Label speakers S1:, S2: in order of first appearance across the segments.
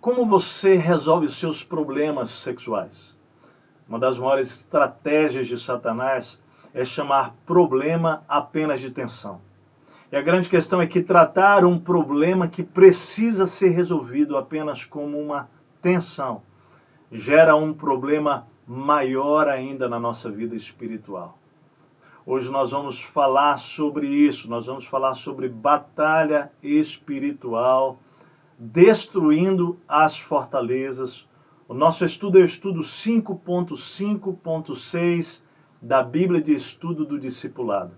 S1: Como você resolve os seus problemas sexuais? Uma das maiores estratégias de Satanás é chamar problema apenas de tensão. E a grande questão é que tratar um problema que precisa ser resolvido apenas como uma tensão gera um problema maior ainda na nossa vida espiritual. Hoje nós vamos falar sobre isso, nós vamos falar sobre batalha espiritual, destruindo as fortalezas. O nosso estudo é o estudo 5.5.6 da Bíblia de Estudo do Discipulado,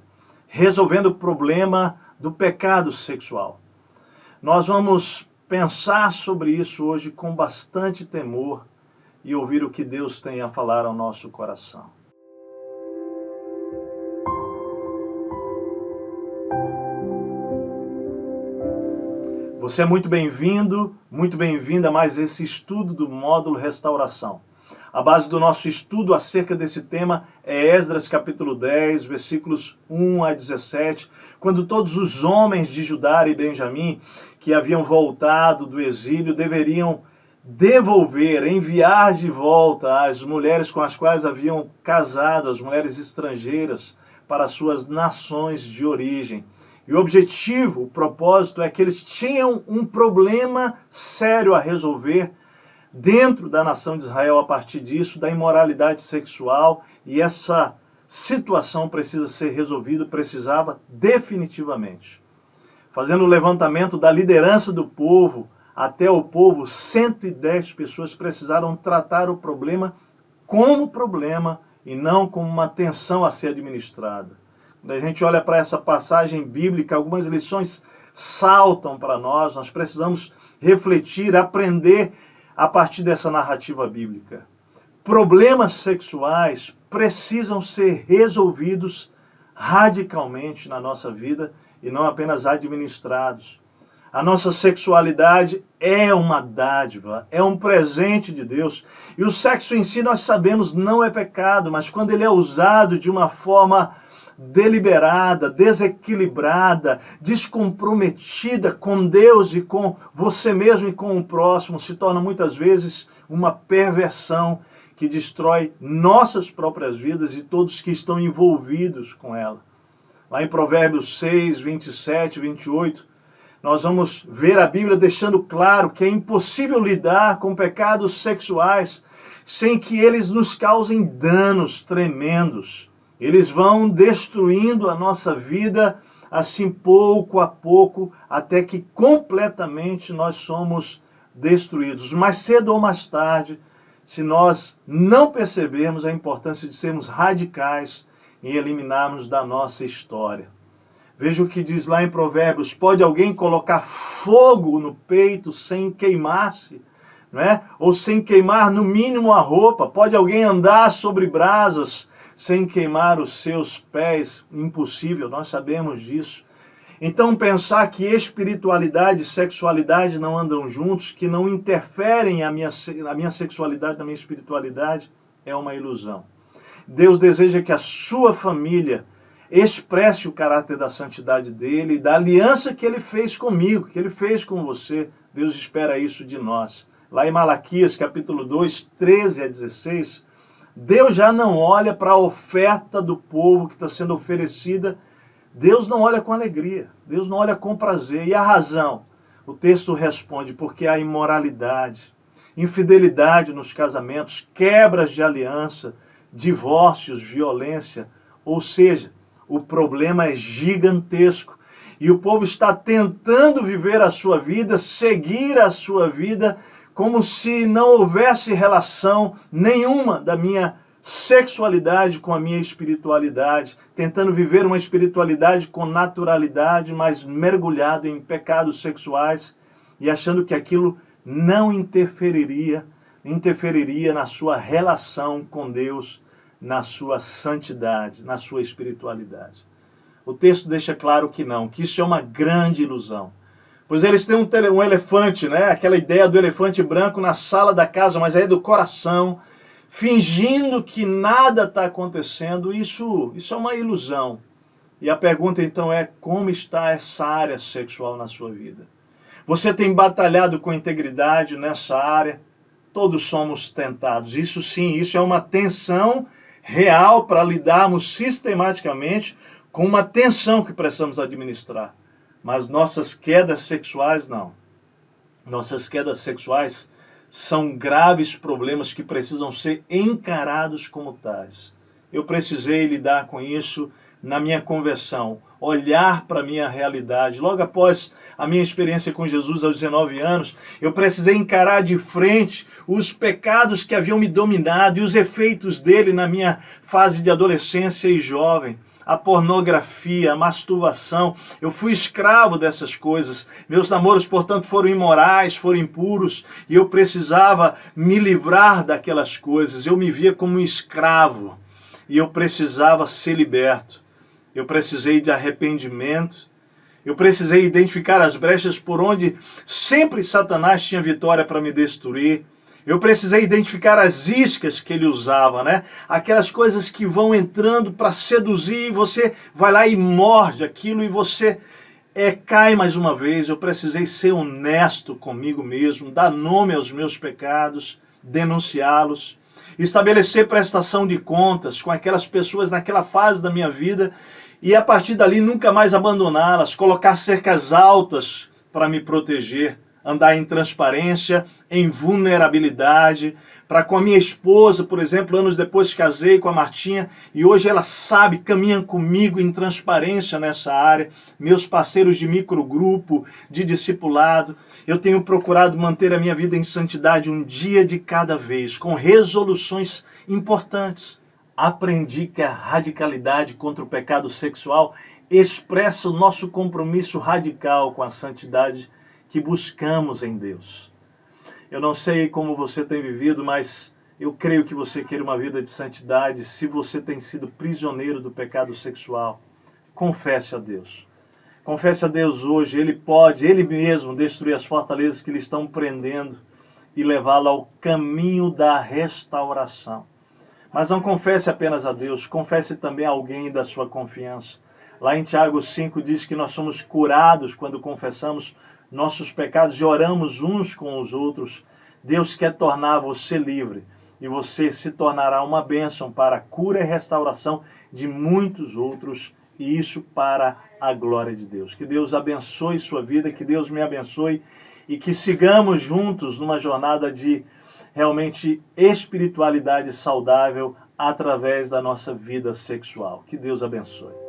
S1: resolvendo o problema do pecado sexual. Nós vamos pensar sobre isso hoje com bastante temor e ouvir o que Deus tem a falar ao nosso coração. Você é muito bem-vindo, muito bem-vinda a mais esse estudo do módulo Restauração. A base do nosso estudo acerca desse tema é Esdras capítulo 10, versículos 1 a 17, quando todos os homens de Judá e Benjamim que haviam voltado do exílio deveriam devolver, enviar de volta as mulheres com as quais haviam casado, as mulheres estrangeiras, para suas nações de origem. E o objetivo, o propósito é que eles tinham um problema sério a resolver dentro da nação de Israel a partir disso, da imoralidade sexual, e essa situação precisa ser resolvida, precisava definitivamente. Fazendo o levantamento da liderança do povo até o povo, 110 pessoas precisaram tratar o problema como problema e não como uma tensão a ser administrada. Quando a gente olha para essa passagem bíblica, algumas lições saltam para nós, nós precisamos refletir, aprender a partir dessa narrativa bíblica. Problemas sexuais precisam ser resolvidos radicalmente na nossa vida e não apenas administrados. A nossa sexualidade é uma dádiva, é um presente de Deus. E o sexo em si, nós sabemos, não é pecado, mas quando ele é usado de uma forma deliberada, desequilibrada, descomprometida com Deus e com você mesmo e com o próximo, se torna muitas vezes uma perversão que destrói nossas próprias vidas e todos que estão envolvidos com ela. Lá em Provérbios 6, 27, 28, nós vamos ver a Bíblia deixando claro que é impossível lidar com pecados sexuais sem que eles nos causem danos tremendos. Eles vão destruindo a nossa vida, assim, pouco a pouco, até que completamente nós somos destruídos. Mais cedo ou mais tarde, se nós não percebermos a importância de sermos radicais em eliminarmos da nossa história. Veja o que diz lá em Provérbios: pode alguém colocar fogo no peito sem queimar-se? Não é? Ou sem queimar no mínimo a roupa? Pode alguém andar sobre brasas sem queimar os seus pés? Impossível, nós sabemos disso. Então pensar que espiritualidade e sexualidade não andam juntos, que não interferem a minha sexualidade na minha espiritualidade, é uma ilusão. Deus deseja que a sua família expresse o caráter da santidade dele e da aliança que ele fez comigo, que ele fez com você. Deus espera isso de nós. Lá em Malaquias, capítulo 2, 13 a 16, Deus já não olha para a oferta do povo que está sendo oferecida. Deus não olha com alegria, Deus não olha com prazer. E a razão? O texto responde: porque há imoralidade, infidelidade nos casamentos, quebras de aliança, divórcios, violência. Ou seja, o problema é gigantesco. E o povo está tentando viver a sua vida, seguir a sua vida, como se não houvesse relação nenhuma da minha sexualidade com a minha espiritualidade, tentando viver uma espiritualidade com naturalidade, mas mergulhado em pecados sexuais e achando que aquilo não interferiria na sua relação com Deus, na sua santidade, na sua espiritualidade. O texto deixa claro que não, que isso é uma grande ilusão. Pois eles têm um elefante, né? Aquela ideia do elefante branco na sala da casa, mas é do coração, fingindo que nada está acontecendo. Isso é uma ilusão. E a pergunta então é: como está essa área sexual na sua vida? Você tem batalhado com integridade nessa área? Todos somos tentados. Isso sim, isso é uma tensão real para lidarmos sistematicamente com uma tensão que precisamos administrar. Mas nossas quedas sexuais, não. Nossas quedas sexuais são graves problemas que precisam ser encarados como tais. Eu precisei lidar com isso na minha conversão, olhar para a minha realidade. Logo após a minha experiência com Jesus aos 19 anos, eu precisei encarar de frente os pecados que haviam me dominado e os efeitos dele na minha fase de adolescência e jovem. A pornografia, a masturbação, eu fui escravo dessas coisas. Meus namoros, portanto, foram imorais, foram impuros, e eu precisava me livrar daquelas coisas. Eu me via como um escravo, e eu precisava ser liberto. Eu precisei de arrependimento, eu precisei identificar as brechas por onde sempre Satanás tinha vitória para me destruir. Eu precisei identificar as iscas que ele usava, né? Aquelas coisas que vão entrando para seduzir, e você vai lá e morde aquilo e você cai mais uma vez. Eu precisei ser honesto comigo mesmo, dar nome aos meus pecados, denunciá-los, estabelecer prestação de contas com aquelas pessoas naquela fase da minha vida e a partir dali nunca mais abandoná-las, colocar cercas altas para me proteger, andar em transparência, em vulnerabilidade, para com a minha esposa, por exemplo, anos depois casei com a Martinha, e hoje ela sabe, caminha comigo em transparência nessa área, meus parceiros de microgrupo, de discipulado, eu tenho procurado manter a minha vida em santidade um dia de cada vez, com resoluções importantes. Aprendi que a radicalidade contra o pecado sexual expressa o nosso compromisso radical com a santidade que buscamos em Deus. Eu não sei como você tem vivido, mas eu creio que você quer uma vida de santidade. Se você tem sido prisioneiro do pecado sexual, confesse a Deus. Confesse a Deus hoje. Ele pode, Ele mesmo, destruir as fortalezas que lhe estão prendendo e levá-lo ao caminho da restauração. Mas não confesse apenas a Deus, confesse também a alguém da sua confiança. Lá em Tiago 5 diz que nós somos curados quando confessamos nossos pecados e oramos uns com os outros. Deus quer tornar você livre e você se tornará uma bênção para a cura e restauração de muitos outros, e isso para a glória de Deus. Que Deus abençoe sua vida, que Deus me abençoe e que sigamos juntos numa jornada de realmente espiritualidade saudável através da nossa vida sexual. Que Deus abençoe.